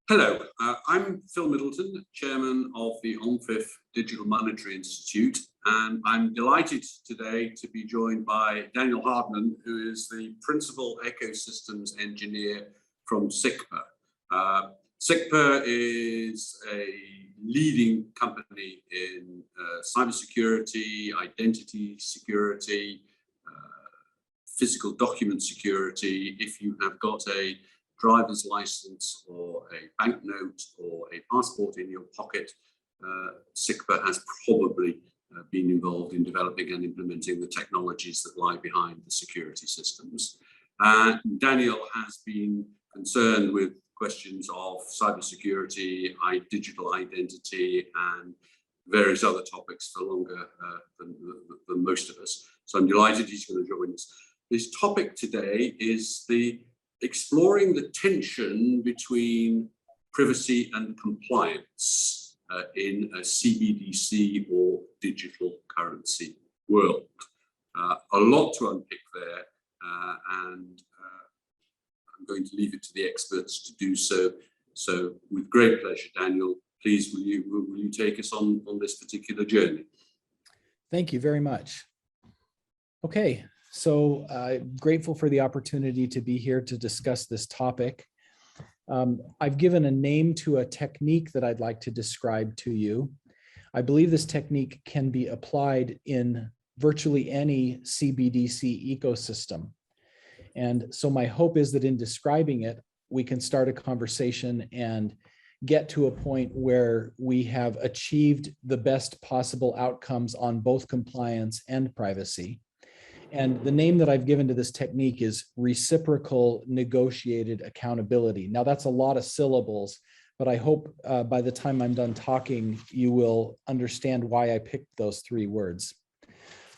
Hello, I'm Phil Middleton, Chairman of the ONFIF Digital Monetary Institute, and I'm delighted today to be joined by Daniel Hardman, who is the Principal Ecosystems Engineer from SICPA. SICPA is a leading company in cybersecurity, identity security, physical document security. If you have got a driver's license or a banknote or a passport in your pocket, SICPA has probably been involved in developing and implementing the technologies that lie behind the security systems. Daniel has been concerned with questions of cybersecurity, digital identity, and various other topics for longer than most of us. So I'm delighted he's going to join us. His topic today is exploring the tension between privacy and compliance in a CBDC or digital currency world. A lot to unpick there, and I'm going to leave it to the experts to do so. So with great pleasure, Daniel, please will you take us on this particular journey? Thank you very much. Okay. So grateful for the opportunity to be here to discuss this topic. I've given a name to a technique that I'd like to describe to you. I believe this technique can be applied in virtually any CBDC ecosystem. And so my hope is that in describing it, we can start a conversation and get to a point where we have achieved the best possible outcomes on both compliance and privacy. And the name that I've given to this technique is reciprocal negotiated accountability. Now that's a lot of syllables, but I hope by the time I'm done talking, you will understand why I picked those three words.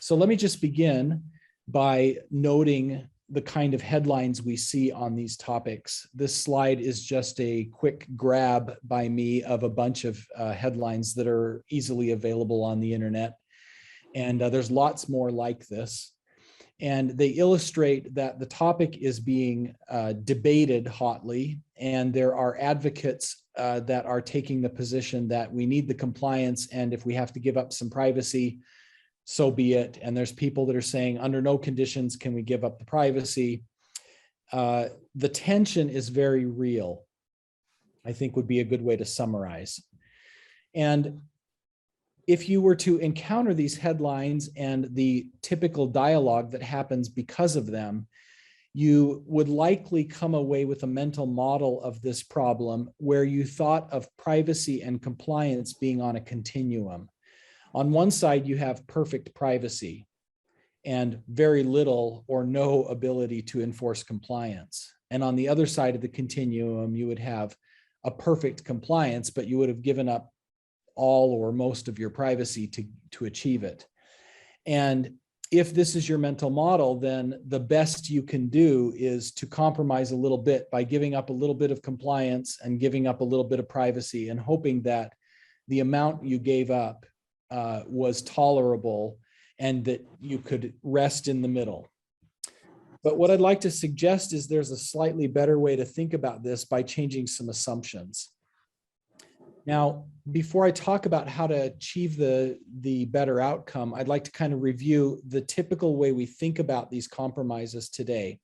So let me just begin by noting the kind of headlines we see on these topics. This slide is just a quick grab by me of a bunch of headlines that are easily available on the internet. And there's lots more like this. And they illustrate that the topic is being debated hotly, and there are advocates that are taking the position that we need the compliance, and if we have to give up some privacy, so be it. And there's people that are saying under no conditions can we give up the privacy. The tension is very real, I think would be a good way to summarize. And if you were to encounter these headlines and the typical dialogue that happens because of them, you would likely come away with a mental model of this problem where you thought of privacy and compliance being on a continuum. On one side, you have perfect privacy and very little or no ability to enforce compliance. And on the other side of the continuum, you would have a perfect compliance, but you would have given up all or most of your privacy to achieve it. And if this is your mental model, then the best you can do is to compromise a little bit by giving up a little bit of compliance and giving up a little bit of privacy and hoping that the amount you gave up was tolerable and that you could rest in the middle. But what I'd like to suggest is there's a slightly better way to think about this by changing some assumptions. Now, before I talk about how to achieve the better outcome, I'd like to kind of review the typical way we think about these compromises today.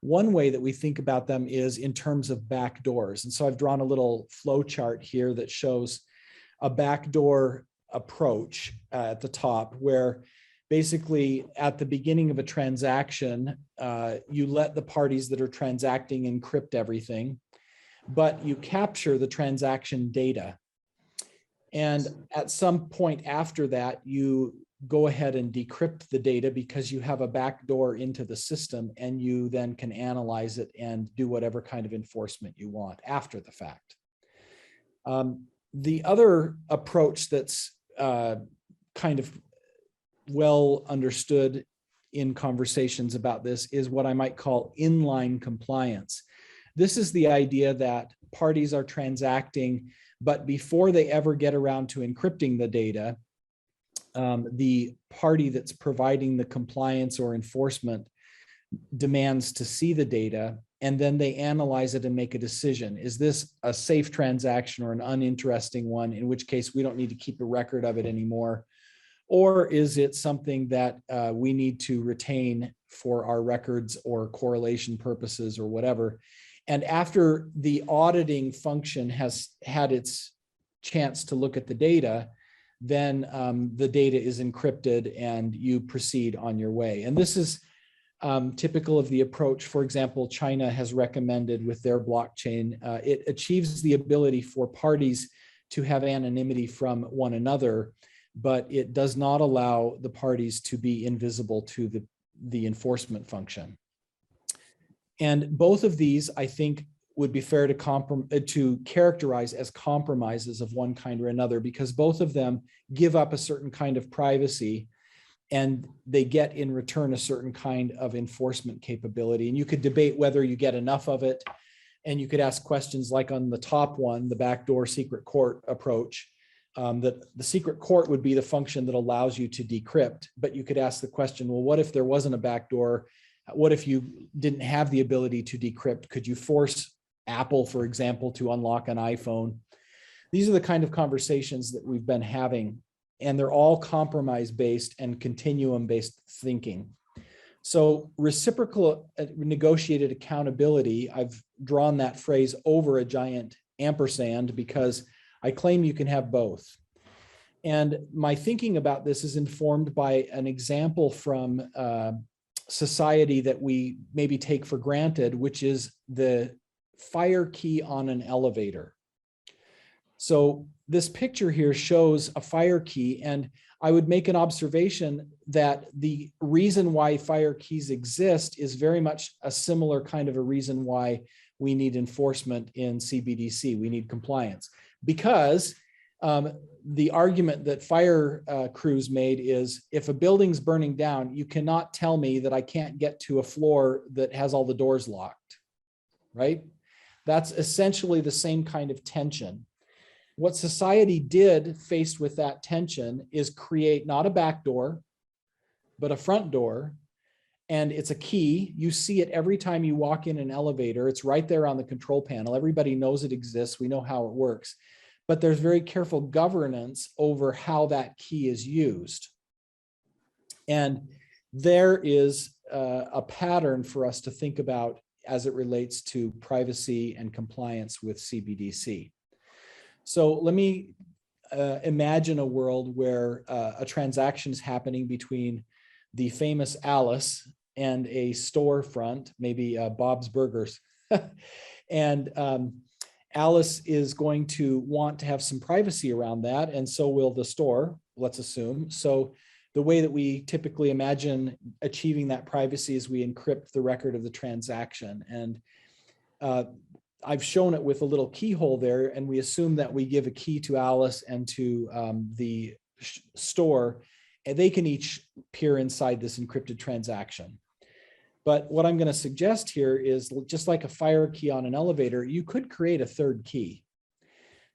One way that we think about them is in terms of backdoors. And so I've drawn a little flow chart here that shows a backdoor approach at the top, where basically at the beginning of a transaction, you let the parties that are transacting encrypt everything, but you capture the transaction data. And at some point after that, you go ahead and decrypt the data because you have a backdoor into the system, and you then can analyze it and do whatever kind of enforcement you want after the fact. The other approach that's kind of well understood in conversations about this is what I might call inline compliance. This is the idea that parties are transacting, but before they ever get around to encrypting the data, the party that's providing the compliance or enforcement demands to see the data and then they analyze it and make a decision. Is this a safe transaction or an uninteresting one, in which case we don't need to keep a record of it anymore? Or is it something that we need to retain for our records or correlation purposes or whatever? And after the auditing function has had its chance to look at the data, then the data is encrypted and you proceed on your way. And this is typical of the approach. For example, China has recommended with their blockchain, it achieves the ability for parties to have anonymity from one another, but it does not allow the parties to be invisible to the enforcement function. And both of these, I think, would be fair to characterize as compromises of one kind or another, because both of them give up a certain kind of privacy and they get in return a certain kind of enforcement capability. And you could debate whether you get enough of it. And you could ask questions like on the top one, the backdoor secret court approach, that the secret court would be the function that allows you to decrypt. But you could ask the question, well, what if there wasn't a backdoor? What if you didn't have the ability to decrypt? Could you force Apple, for example, to unlock an iPhone? These are the kind of conversations that we've been having, and they're all compromise-based and continuum-based thinking. So reciprocal negotiated accountability, I've drawn that phrase over a giant ampersand because I claim you can have both. And my thinking about this is informed by an example from society that we maybe take for granted, which is the fire key on an elevator. So this picture here shows a fire key, and I would make an observation that the reason why fire keys exist is very much a similar kind of a reason why we need enforcement in CBDC. We need compliance, because the argument that fire crews made is, if a building's burning down, you cannot tell me that I can't get to a floor that has all the doors locked, right? That's essentially the same kind of tension. What society did faced with that tension is create not a back door, but a front door. And it's a key. You see it every time you walk in an elevator. It's right there on the control panel. Everybody knows it exists. We know how it works. But there's very careful governance over how that key is used. And there is a pattern for us to think about as it relates to privacy and compliance with CBDC. So let me imagine a world where a transaction is happening between the famous Alice and a storefront, maybe Bob's Burgers. And Alice is going to want to have some privacy around that, and so will the store, let's assume. So the way that we typically imagine achieving that privacy is we encrypt the record of the transaction. And I've shown it with a little keyhole there, and we assume that we give a key to Alice and to the store, and they can each peer inside this encrypted transaction. But what I'm going to suggest here is, just like a fire key on an elevator, you could create a third key.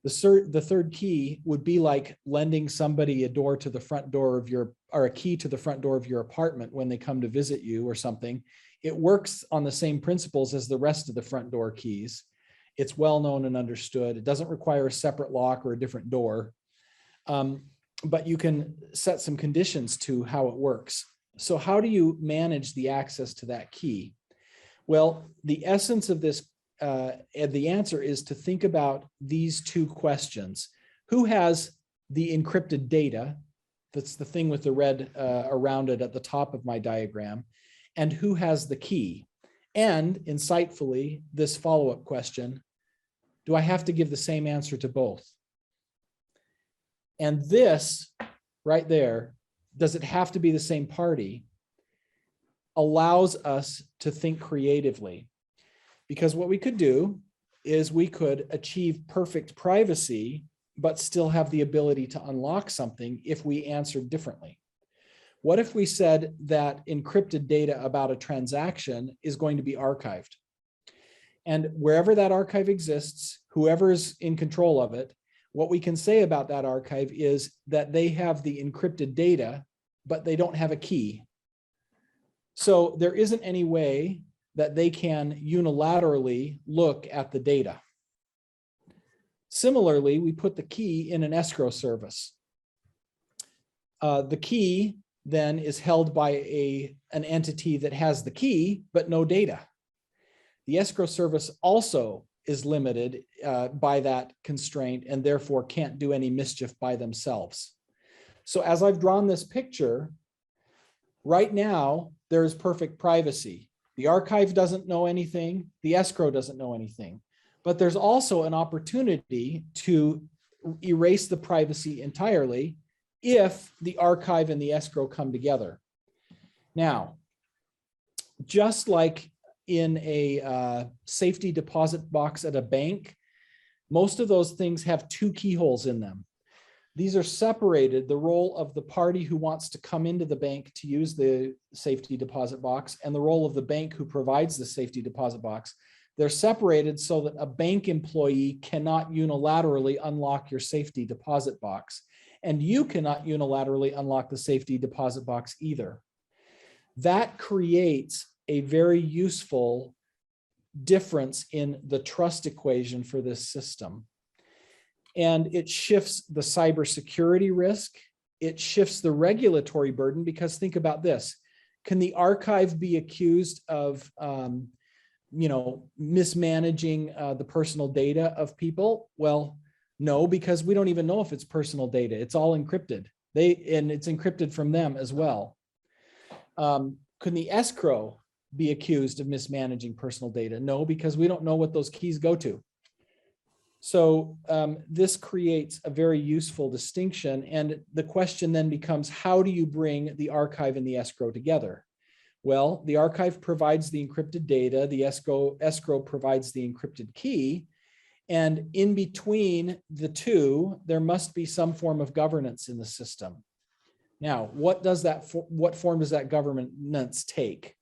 The third key would be like lending somebody a door to the front door of your, or a key to the front door of your apartment when they come to visit you or something. It works on the same principles as the rest of the front door keys. It's well known and understood. It doesn't require a separate lock or a different door, but you can set some conditions to how it works. So how do you manage the access to that key? Well, the essence of this, the answer is to think about these two questions. Who has the encrypted data? That's the thing with the red around it at the top of my diagram. And who has the key? And insightfully, this follow-up question, do I have to give the same answer to both? And this right there, does it have to be the same party, allows us to think creatively. Because what we could do is we could achieve perfect privacy, but still have the ability to unlock something if we answered differently. What if we said that encrypted data about a transaction is going to be archived? And wherever that archive exists, whoever's in control of it, what we can say about that archive is that they have the encrypted data, but they don't have a key. So there isn't any way that they can unilaterally look at the data. Similarly, we put the key in an escrow service. The key then is held by an entity that has the key, but no data. The escrow service also is limited by that constraint and therefore can't do any mischief by themselves. So as I've drawn this picture, right now, there is perfect privacy. The archive doesn't know anything, the escrow doesn't know anything, but there's also an opportunity to erase the privacy entirely if the archive and the escrow come together. Now, just like in a safety deposit box at a bank, most of those things have two keyholes in them. These are separated, the role of the party who wants to come into the bank to use the safety deposit box and the role of the bank who provides the safety deposit box. They're separated so that a bank employee cannot unilaterally unlock your safety deposit box, and you cannot unilaterally unlock the safety deposit box either. That creates a very useful difference in the trust equation for this system. And it shifts the cybersecurity risk. It shifts the regulatory burden, because think about this. Can the archive be accused of mismanaging the personal data of people? Well, no, because we don't even know if it's personal data. It's all encrypted. And it's encrypted from them as well. Can the escrow be accused of mismanaging personal data? No, because we don't know what those keys go to. So this creates a very useful distinction. And the question then becomes, how do you bring the archive and the escrow together? Well, the archive provides the encrypted data, the escrow provides the encrypted key, and in between the two, there must be some form of governance in the system. Now, what form does that governance take?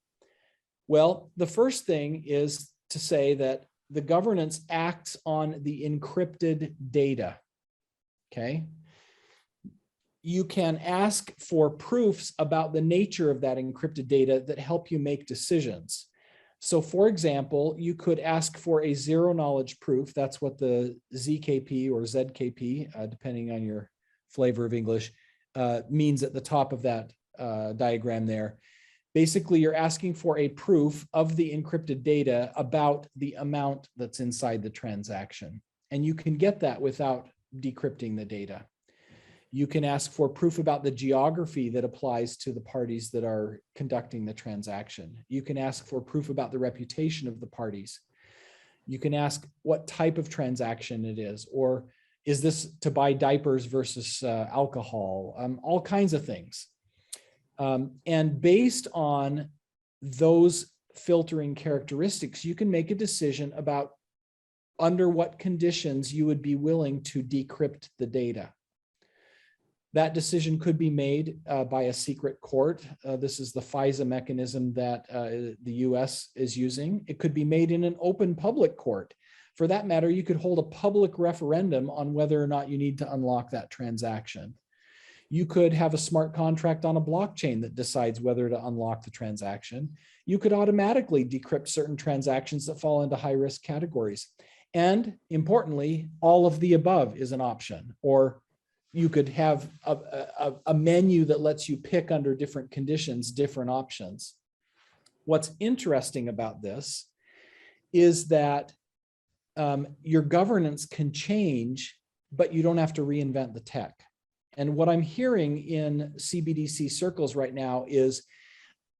Well, the first thing is to say that the governance acts on the encrypted data, okay? You can ask for proofs about the nature of that encrypted data that help you make decisions. So for example, you could ask for a zero knowledge proof. That's what the ZKP or ZKP, depending on your flavor of English, means at the top of that diagram there. Basically, you're asking for a proof of the encrypted data about the amount that's inside the transaction. And you can get that without decrypting the data. You can ask for proof about the geography that applies to the parties that are conducting the transaction. You can ask for proof about the reputation of the parties. You can ask what type of transaction it is, or is this to buy diapers versus alcohol, all kinds of things. And based on those filtering characteristics, you can make a decision about under what conditions you would be willing to decrypt the data. That decision could be made by a secret court. This is the FISA mechanism that the US is using. It could be made in an open public court. For that matter, you could hold a public referendum on whether or not you need to unlock that transaction. You could have a smart contract on a blockchain that decides whether to unlock the transaction. You could automatically decrypt certain transactions that fall into high-risk categories. And importantly, all of the above is an option. Or you could have a menu that lets you pick under different conditions, different options. What's interesting about this is that your governance can change, but you don't have to reinvent the tech. And what I'm hearing in CBDC circles right now is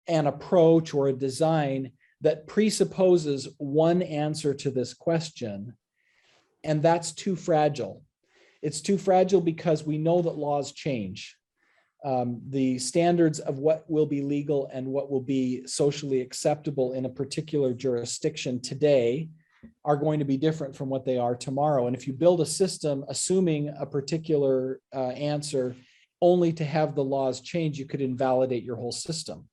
an approach or a design that presupposes one answer to this question, and that's too fragile. It's too fragile because we know that laws change. The standards of what will be legal and what will be socially acceptable in a particular jurisdiction today are going to be different from what they are tomorrow. And if you build a system assuming a particular answer only to have the laws change, you could invalidate your whole system.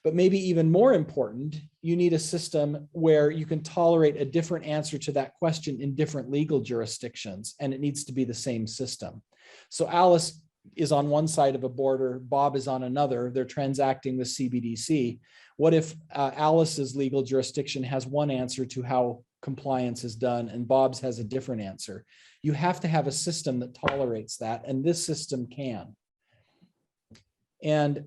But maybe even more important, you need a system where you can tolerate a different answer to that question in different legal jurisdictions, and it needs to be the same system. So Alice is on one side of a border, Bob is on another, they're transacting with CBDC. What if Alice's legal jurisdiction has one answer to how compliance is done and Bob's has a different answer? You have to have a system that tolerates that, and this system can. And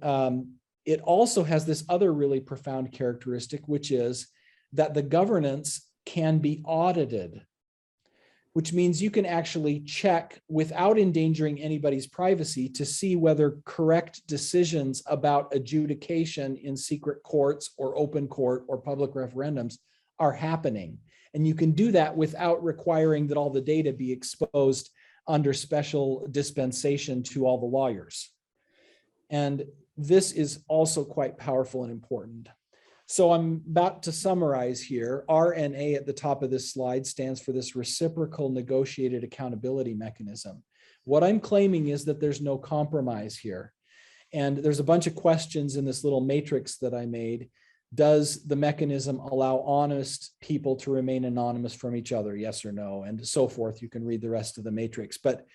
it also has this other really profound characteristic, which is that the governance can be audited, which means you can actually check without endangering anybody's privacy to see whether correct decisions about adjudication in secret courts or open court or public referendums are happening. And you can do that without requiring that all the data be exposed under special dispensation to all the lawyers. And this is also quite powerful and important. So I'm about to summarize here. RNA at the top of this slide stands for this reciprocal negotiated accountability mechanism. What I'm claiming is that there's no compromise here. And there's a bunch of questions in this little matrix that I made. Does the mechanism allow honest people to remain anonymous from each other? Yes or no, and so forth. You can read the rest of the matrix. But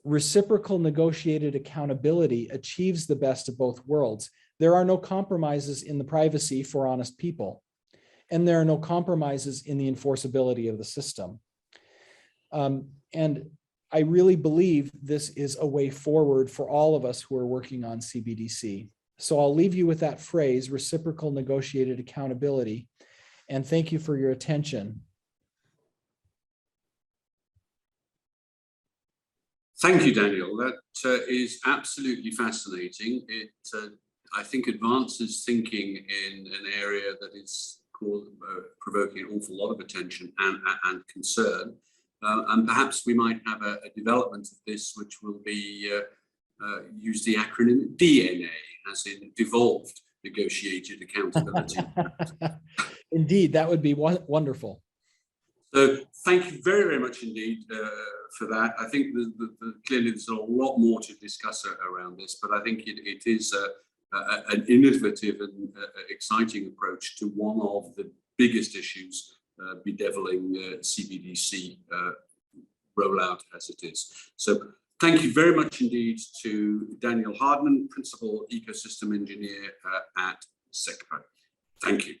reciprocal negotiated accountability achieves the best of both worlds. There are no compromises in the privacy for honest people, and there are no compromises in the enforceability of the system. And I really believe this is a way forward for all of us who are working on CBDC. So I'll leave you with that phrase, reciprocal negotiated accountability, and thank you for your attention. Thank you, Daniel. That is absolutely fascinating. It, I think, advances thinking in an area that is provoking an awful lot of attention and concern. And perhaps we might have a development of this which will be use the acronym DNA, as in devolved negotiated accountability. Indeed, that would be wonderful. So thank you very, very much indeed for that. I think clearly there's a lot more to discuss around this, but I think it is an innovative and exciting approach to one of the biggest issues bedeviling CBDC rollout as it is. So thank you very much indeed to Daniel Hardman, Principal Ecosystem Engineer at SECPO. Thank you.